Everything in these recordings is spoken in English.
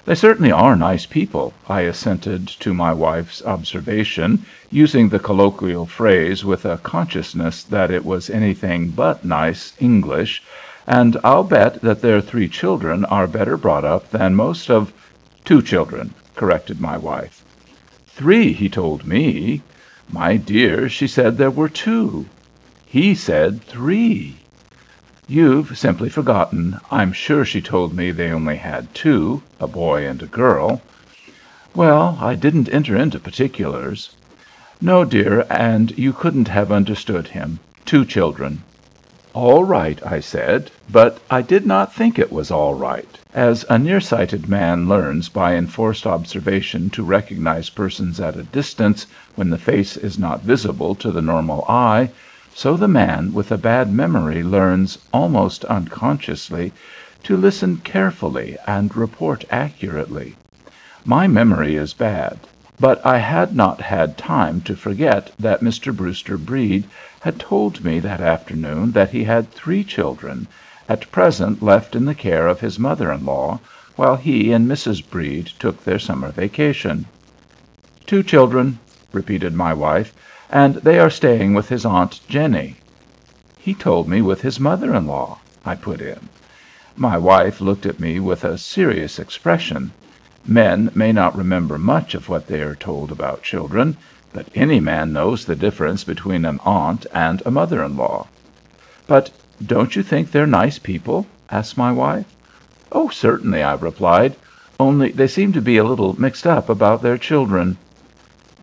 "They certainly are nice people," I assented to my wife's observation, using the colloquial phrase with a consciousness that it was anything but nice English, "and I'll bet that their 3 children are better brought up than most of—" "2 children," corrected my wife. "3, he told me." "My dear, she said there were 2." "He said 3." "You've simply forgotten. I'm sure she told me they only had 2, a boy and a girl." "Well, I didn't enter into particulars." "No, dear, and you couldn't have understood him. 2 children." "All right," I said, but I did not think it was all right. As a near-sighted man learns by enforced observation to recognize persons at a distance when the face is not visible to the normal eye, so the man with a bad memory learns, almost unconsciously, to listen carefully and report accurately. My memory is bad, but I had not had time to forget that Mr. Brewster Brede had told me that afternoon that he had 3 children, at present left in the care of his mother-in-law, while he and Mrs. Brede took their summer vacation. "2 children," repeated my wife, "and they are staying with his Aunt Jenny." "He told me with his mother-in-law," I put in. My wife looked at me with a serious expression. Men may not remember much of what they are told about children, but any man knows the difference between an aunt and a mother-in-law. "But don't you think they're nice people?" asked my wife. "Oh, certainly," I replied, "only they seem to be a little mixed up about their children."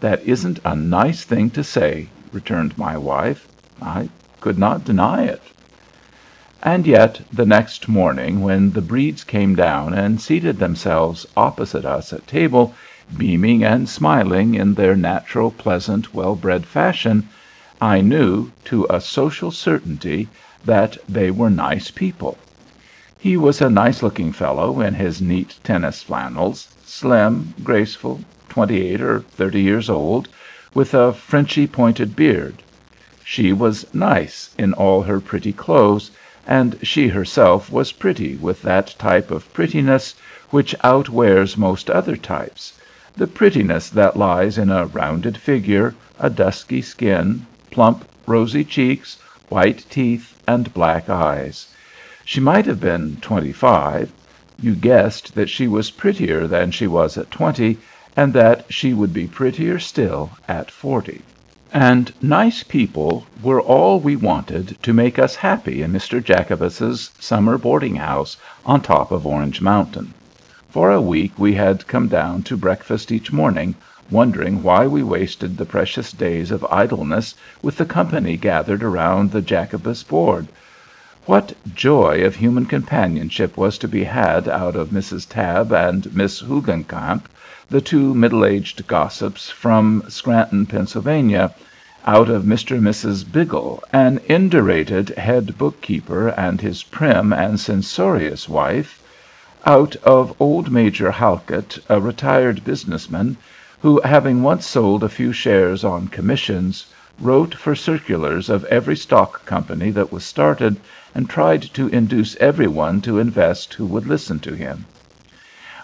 "That isn't a nice thing to say," returned my wife. I could not deny it. And yet, the next morning, when the Bredes came down and seated themselves opposite us at table, beaming and smiling in their natural, pleasant, well-bred fashion, I knew, to a social certainty, that they were nice people. He was a nice-looking fellow in his neat tennis flannels, slim, graceful, 28 or 30 years old, with a Frenchy pointed beard. She was nice in all her pretty clothes, and she herself was pretty with that type of prettiness which outwears most other types, the prettiness that lies in a rounded figure, a dusky skin, plump, rosy cheeks, white teeth, and black eyes. She might have been 25. You guessed that she was prettier than she was at 20, and that she would be prettier still at 40. And nice people were all we wanted to make us happy in Mr. Jacobus's summer boarding-house on top of Orange Mountain. For a week we had come down to breakfast each morning, wondering why we wasted the precious days of idleness with the company gathered around the Jacobus board. What joy of human companionship was to be had out of Mrs. Tabb and Miss Hoogencamp, the 2 middle-aged gossips from Scranton, Pennsylvania, out of Mr. and Mrs. Biggle, an indurated head bookkeeper and his prim and censorious wife, out of old Major Halkett, a retired businessman, who, having once sold a few shares on commissions, wrote for circulars of every stock company that was started, and tried to induce every one to invest who would listen to him.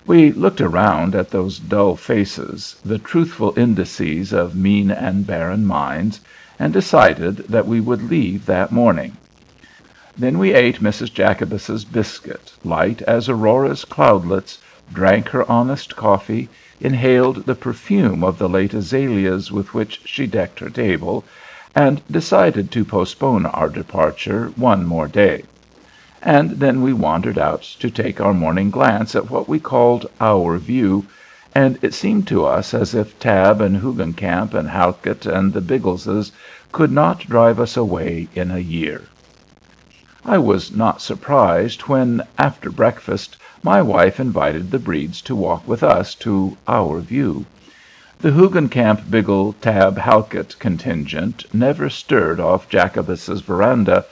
We looked around at those dull faces, the truthful indices of mean and barren minds, and decided that we would leave that morning. Then we ate Mrs. Jacobus's biscuit, light as Aurora's cloudlets, drank her honest coffee, inhaled the perfume of the late azaleas with which she decked her table, and decided to postpone our departure one more day. And then we wandered out to take our morning glance at what we called our view, and it seemed to us as if Tabb and Hoogencamp and Halkett and the Biggleses could not drive us away in a year. I was not surprised when, after breakfast, my wife invited the Bredes to walk with us to our view. The Hoogencamp, Biggle, Tabb, Halkett contingent never stirred off Jacobus's veranda,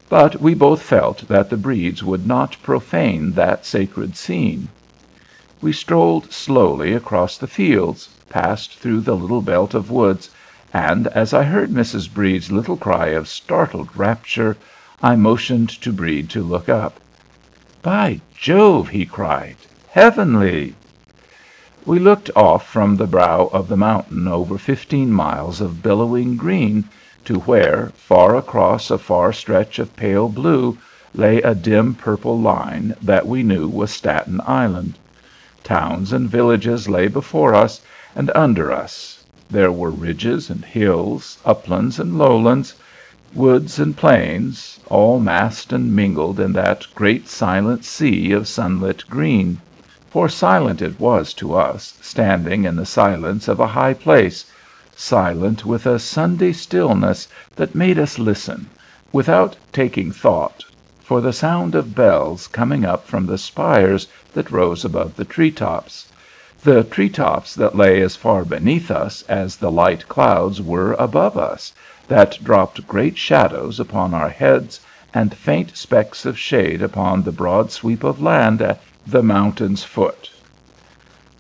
but we both felt that the Bredes would not profane that sacred scene. We strolled slowly across the fields, passed through the little belt of woods, and as I heard Mrs. Brede's little cry of startled rapture, I motioned to Brede to look up. "By Jove!" he cried. "Heavenly!" We looked off from the brow of the mountain over 15 miles of billowing green to where, far across a far stretch of pale blue, lay a dim purple line that we knew was Staten Island. Towns and villages lay before us and under us. There were ridges and hills, uplands and lowlands, woods and plains, all massed and mingled in that great silent sea of sunlit green. For silent it was to us, standing in the silence of a high place, silent with a Sunday stillness that made us listen, without taking thought, for the sound of bells coming up from the spires that rose above the treetops that lay as far beneath us as the light clouds were above us, that dropped great shadows upon our heads and faint specks of shade upon the broad sweep of land at the mountain's foot.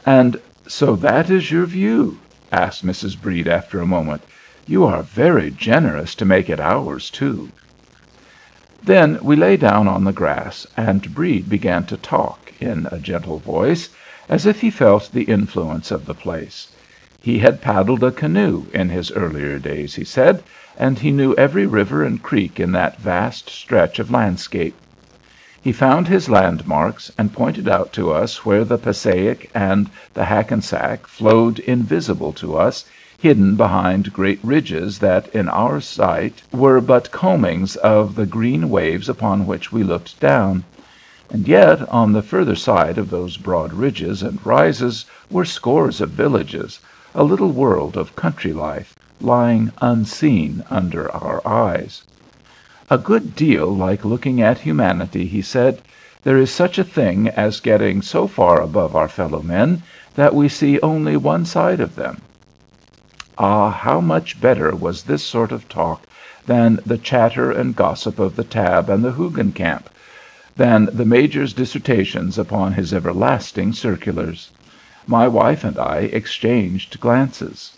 "And so that is your view?" asked Mrs. Brede after a moment. "You are very generous to make it ours, too." Then we lay down on the grass, and Brede began to talk, in a gentle voice, as if he felt the influence of the place. He had paddled a canoe in his earlier days, he said, and he knew every river and creek in that vast stretch of landscape. He found his landmarks and pointed out to us where the Passaic and the Hackensack flowed invisible to us, hidden behind great ridges that in our sight were but combings of the green waves upon which we looked down. And yet on the further side of those broad ridges and rises were scores of villages, a little world of country life, lying unseen under our eyes. "A good deal like looking at humanity," he said. "There is such a thing as getting so far above our fellow men that we see only one side of them." Ah, how much better was this sort of talk than the chatter and gossip of the Tabb and the Hoogan camp, than the Major's dissertations upon his everlasting circulars. My wife and I exchanged glances.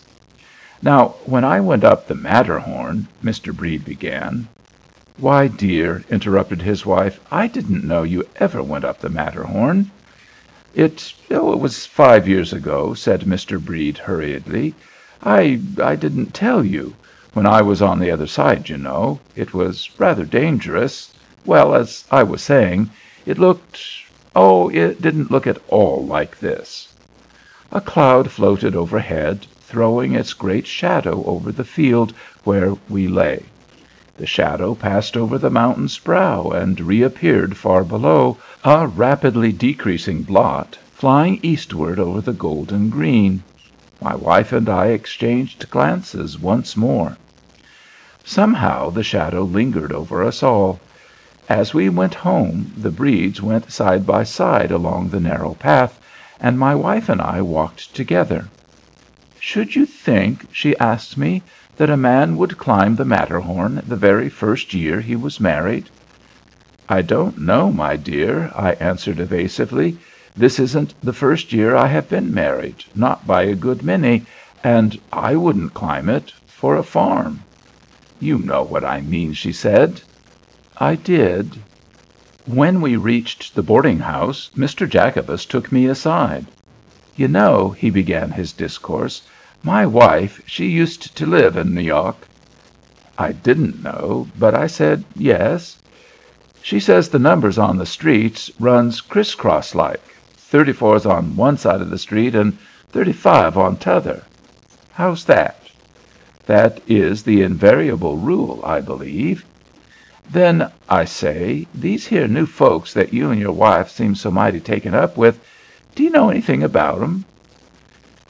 "Now, when I went up the Matterhorn," Mr. Brede began. "Why, dear," interrupted his wife, "I didn't know you ever went up the Matterhorn." It was 5 years ago," said Mr. Brede hurriedly. I didn't tell you. When I was on the other side, you know. It was rather dangerous. Well, as I was saying, it didn't look at all like this." A cloud floated overhead, throwing its great shadow over the field where we lay. The shadow passed over the mountain's brow and reappeared far below, a rapidly decreasing blot, flying eastward over the golden green. My wife and I exchanged glances once more. Somehow the shadow lingered over us all. As we went home, the Bredes went side by side along the narrow path, and my wife and I walked together. "Should you think," she asked me, "that a man would climb the Matterhorn the very first year he was married?" "I don't know, my dear," I answered evasively. "This isn't the first year I have been married, not by a good many, and I wouldn't climb it for a farm." "You know what I mean," she said. I did. When we reached the boarding-house, Mr. Jacobus took me aside. "You know," he began his discourse, "my wife, she used to live in New York." I didn't know, but I said yes. "She says the numbers on the streets runs criss-cross like. 34's on one side of the street and 35 on t'other. How's that?" "That is the invariable rule, I believe." "Then," I say, "these here new folks that you and your wife seem so mighty taken up with, do you know anything about 'em?"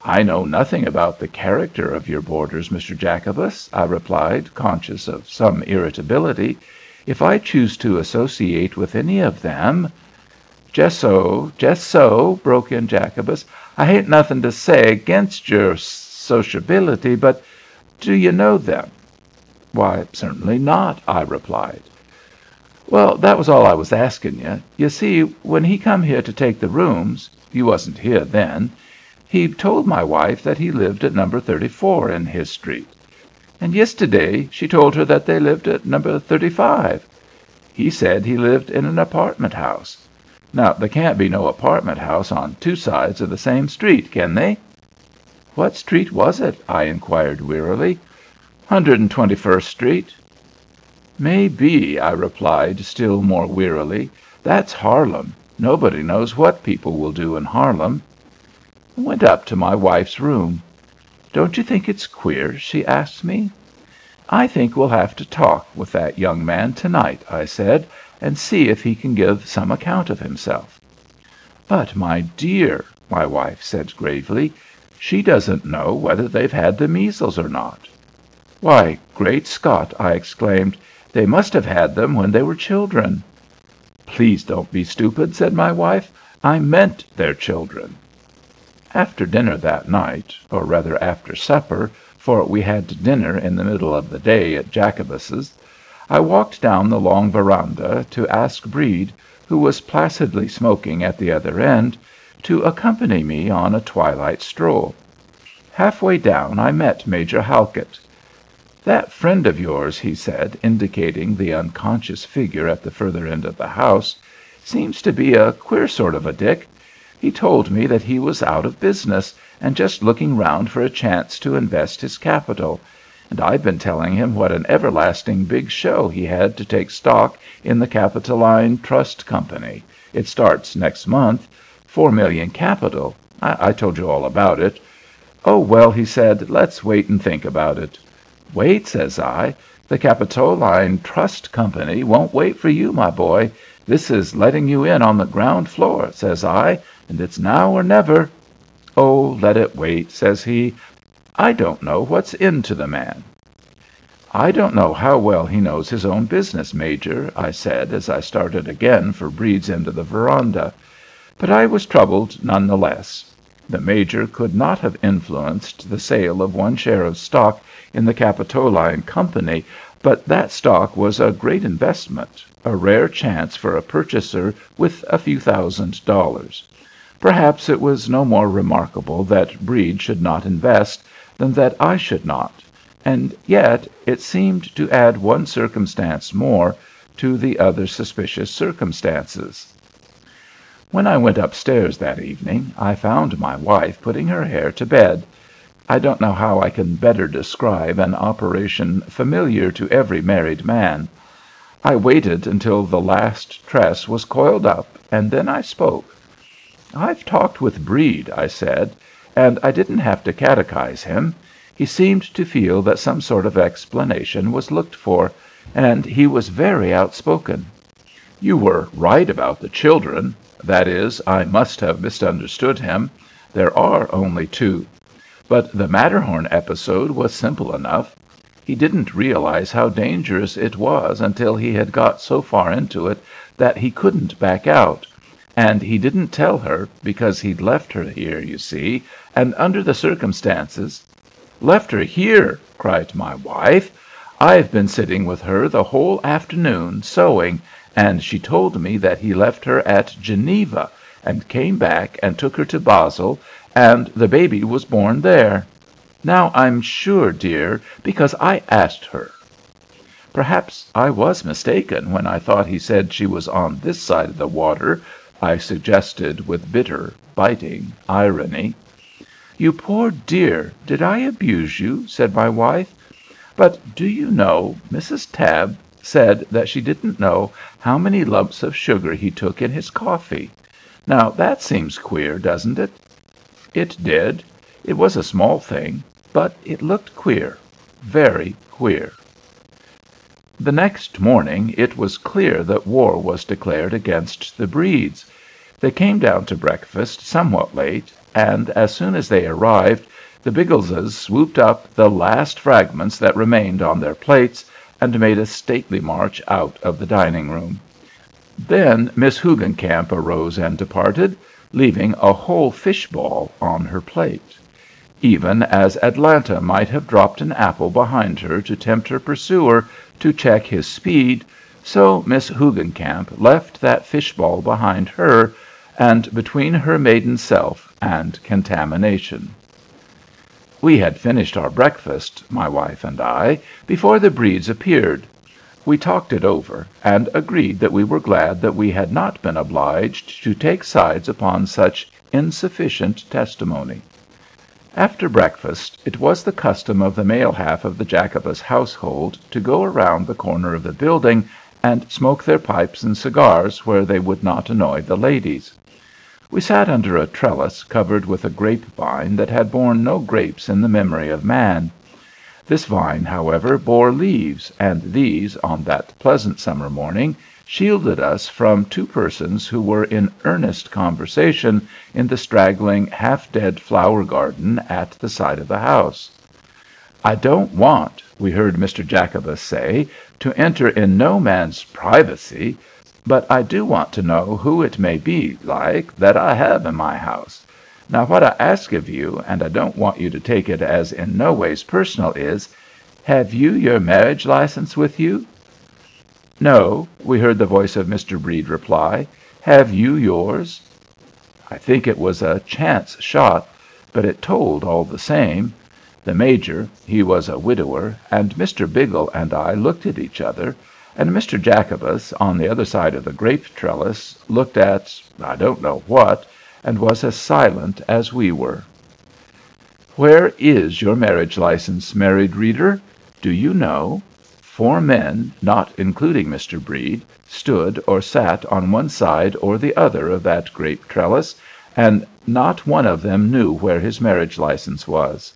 "I know nothing about the character of your boarders, Mr. Jacobus," I replied, conscious of some irritability. "If I choose to associate with any of them—" "Just so," broke in Jacobus. "I hain't nothing to say against your sociability, but do you know them?" "Why, certainly not," I replied. "Well, that was all I was asking you. You see, when he come here to take the rooms—you wasn't here then—he told my wife that he lived at number 34 in his street. And yesterday she told her that they lived at number 35. He said he lived in an apartment house. Now, there can't be no apartment house on two sides of the same street, can they?" "What street was it?" I inquired wearily. "121st Street." "Maybe," I replied still more wearily. "That's Harlem. Nobody knows what people will do in Harlem." I went up to my wife's room. "Don't you think it's queer?" she asked me. "I think we'll have to talk with that young man to-night," I said, "and see if he can give some account of himself." "But, my dear," my wife said gravely, "she doesn't know whether they've had the measles or not." "Why, great Scott!" I exclaimed, "they must have had them when they were children." "Please don't be stupid," said my wife. "I meant their children." After dinner that night, or rather after supper, for we had dinner in the middle of the day at Jacobus's, I walked down the long veranda to ask Brede, who was placidly smoking at the other end, to accompany me on a twilight stroll. Halfway down I met Major Halkit. "That friend of yours," he said, indicating the unconscious figure at the further end of the house, "seems to be a queer sort of a dick. He told me that he was out of business, and just looking round for a chance to invest his capital, and I've been telling him what an everlasting big show he had to take stock in the Capitoline Trust Company. It starts next month. 4 million capital. I told you all about it. 'Oh, well,' he said, 'let's wait and think about it.' 'Wait,' says I. 'The Capitoline Trust Company won't wait for you, my boy. This is letting you in on the ground floor,' says I, 'and it's now or never.' 'Oh, let it wait,' says he. 'I don't know what's into the man.'" "I don't know how well he knows his own business, Major," I said as I started again for Brede's end of the veranda. But I was troubled none the less. The Major could not have influenced the sale of 1 share of stock in the Capitoline Company, but that stock was a great investment, a rare chance for a purchaser with a few $1,000s. Perhaps it was no more remarkable that Brede should not invest than that I should not, and yet it seemed to add one circumstance more to the other suspicious circumstances. When I went upstairs that evening, I found my wife putting her hair to bed. I don't know how I can better describe an operation familiar to every married man. I waited until the last tress was coiled up, and then I spoke. "I've talked with Brede," I said, "and I didn't have to catechize him. He seemed to feel that some sort of explanation was looked for, and he was very outspoken. You were right about the children. That is, I must have misunderstood him. There are only 2. But the Matterhorn episode was simple enough. He didn't realize how dangerous it was until he had got so far into it that he couldn't back out. And he didn't tell her, because he'd left her here, you see, and under the circumstances—" "Left her here!" cried my wife. "I've been sitting with her the whole afternoon, sewing, and she told me that he left her at Geneva, and came back and took her to Basel, and the baby was born there. Now I'm sure, dear, because I asked her." "Perhaps I was mistaken when I thought he said she was on this side of the water," I suggested with bitter, biting irony. "You poor dear, did I abuse you?" said my wife. "But do you know, Mrs. Tabb said that she didn't know how many lumps of sugar he took in his coffee. Now that seems queer, doesn't it?" It did. It was a small thing, but it looked queer, very queer. The next morning it was clear that war was declared against the Bredes. They came down to breakfast somewhat late, and as soon as they arrived, the Biggleses swooped up the last fragments that remained on their plates, and made a stately march out of the dining-room. Then Miss Hoogencamp arose and departed, leaving a whole fish-ball on her plate. Even as Atlanta might have dropped an apple behind her to tempt her pursuer to check his speed, so Miss Hoogencamp left that fish-ball behind her, and between her maiden self and contamination. We had finished our breakfast, my wife and I, before the Bredes appeared. We talked it over, and agreed that we were glad that we had not been obliged to take sides upon such insufficient testimony. After breakfast, it was the custom of the male half of the Jacobus household to go around the corner of the building and smoke their pipes and cigars where they would not annoy the ladies. We sat under a trellis covered with a grape-vine that had borne no grapes in the memory of man. This vine, however, bore leaves, and these, on that pleasant summer morning, shielded us from two persons who were in earnest conversation in the straggling, half-dead flower garden at the side of the house. "I don't want," we heard Mr. Jacobus say, "to enter in no man's privacy, but I do want to know who it may be, like, that I have in my house. Now what I ask of you, and I don't want you to take it as in no ways personal, is, have you your marriage license with you?" "No," we heard the voice of Mr. Brede reply. "Have you yours?" I think it was a chance shot, but it told all the same. The Major, he was a widower, and Mr. Biggle and I looked at each other, and Mr. Jacobus, on the other side of the grape trellis, looked at I don't know what, and was as silent as we were. Where is your marriage license, married reader? Do you know? 4 men, not including Mr. Brede, stood or sat on one side or the other of that grape trellis, and not one of them knew where his marriage license was.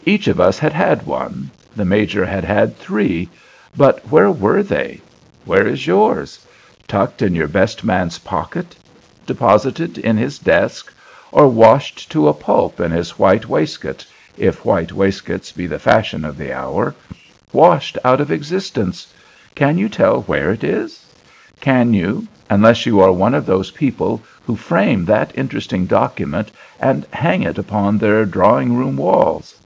Each of us had had one. The Major had had 3, but where were they? Where is yours? Tucked in your best man's pocket? Deposited in his desk? Or washed to a pulp in his white waistcoat, if white waistcoats be the fashion of the hour? Washed out of existence? Can you tell where it is? Can you, unless you are one of those people who frame that interesting document and hang it upon their drawing-room walls?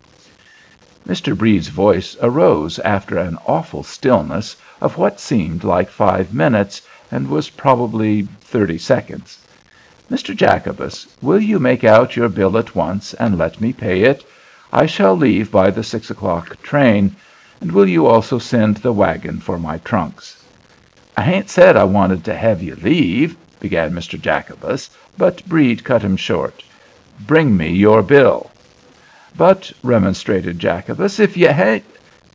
Mr. Brede's voice arose after an awful stillness of what seemed like 5 minutes, and was probably 30 seconds. "Mr. Jacobus, will you make out your bill at once, and let me pay it? I shall leave by the 6 o'clock train. And will you also send the wagon for my trunks?" "I hain't said I wanted to have you leave," began Mr. Jacobus, but Brede cut him short. "Bring me your bill." "But," remonstrated Jacobus, "if you hain't—"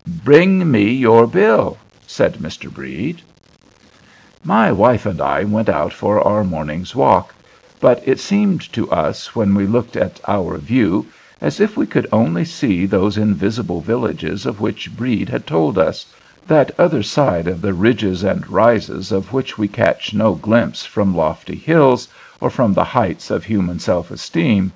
"Bring me your bill," said Mr. Brede. My wife and I went out for our morning's walk, but it seemed to us, when we looked at our view, as if we could only see those invisible villages of which Brede had told us, that other side of the ridges and rises of which we catch no glimpse from lofty hills, or from the heights of human self-esteem.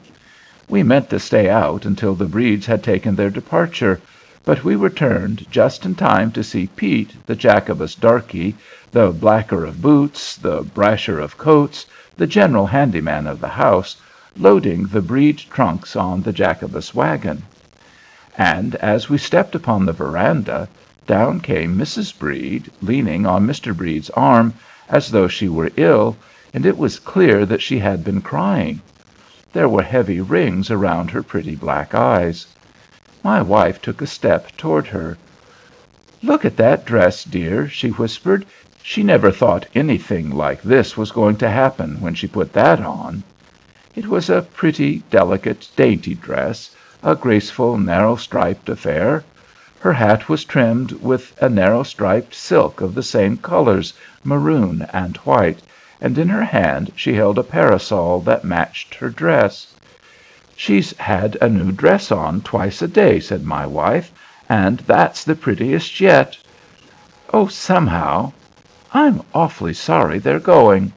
We meant to stay out until the Bredes had taken their departure, but we returned just in time to see Pete, the Jacobus darkey, the blacker of boots, the brasher of coats, the general handyman of the house, loading the Brede trunks on the Jacobus wagon. And as we stepped upon the veranda, down came Mrs. Brede, leaning on Mr. Brede's arm, as though she were ill, and it was clear that she had been crying. There were heavy rings around her pretty black eyes. My wife took a step toward her. "Look at that dress, dear," she whispered. "She never thought anything like this was going to happen when she put that on." It was a pretty, delicate, dainty dress, a graceful, narrow-striped affair. Her hat was trimmed with a narrow-striped silk of the same colors, maroon and white, and in her hand she held a parasol that matched her dress. "She's had a new dress on twice a day," said my wife, "and that's the prettiest yet. Oh, somehow— I'm awfully sorry they're going."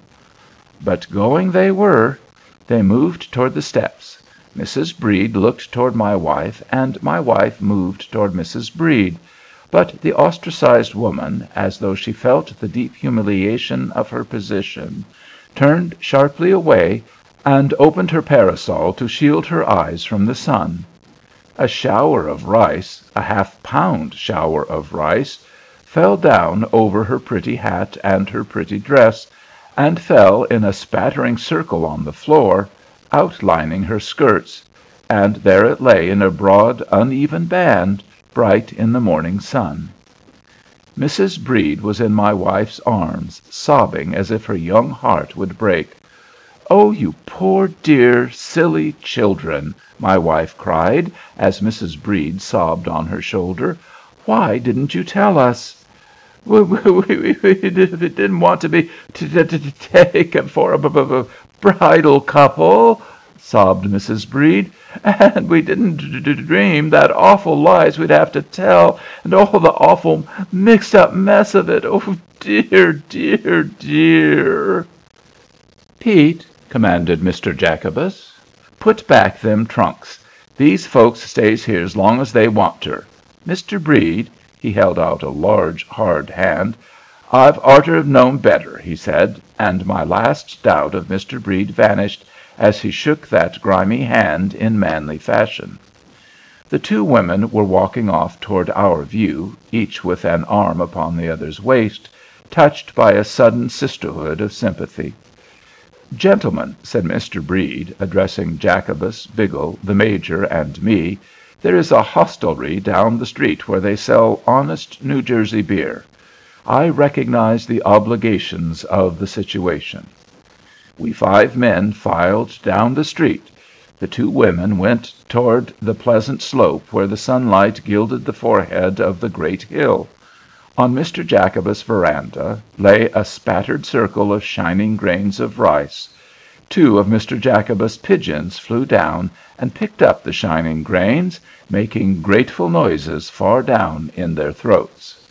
But going they were. They moved toward the steps. Mrs. Brede looked toward my wife, and my wife moved toward Mrs. Brede. But the ostracized woman, as though she felt the deep humiliation of her position, turned sharply away and opened her parasol to shield her eyes from the sun. A shower of rice, a half-pound shower of rice, fell down over her pretty hat and her pretty dress, and fell in a spattering circle on the floor, outlining her skirts, and there it lay in a broad, uneven band, bright in the morning sun. Mrs. Brede was in my wife's arms, sobbing as if her young heart would break. "Oh, you poor, dear, silly children!" my wife cried, as Mrs. Brede sobbed on her shoulder. "Why didn't you tell us?" "We didn't want to be taken for a bridal couple," sobbed Mrs. Brede, "and we didn't dream that awful lies we'd have to tell, and all the awful mixed-up mess of it. Oh, dear, dear, dear!" "Pete," commanded Mr. Jacobus, "put back them trunks. These folks stays here's long as they want ter. Mr. Brede," he held out a large, hard hand, "I've orter known better," he said, and my last doubt of Mr. Brede vanished as he shook that grimy hand in manly fashion. The two women were walking off toward our view, each with an arm upon the other's waist, touched by a sudden sisterhood of sympathy. "Gentlemen," said Mr. Brede, addressing Jacobus, Biggle, the Major, and me, "there is a hostelry down the street where they sell honest New Jersey beer. I recognize the obligations of the situation." We 5 men filed down the street. The 2 women went toward the pleasant slope where the sunlight gilded the forehead of the great hill. On Mr. Jacobus' veranda lay a spattered circle of shining grains of rice. 2 of Mr. Jacobus' pigeons flew down and picked up the shining grains, making grateful noises far down in their throats.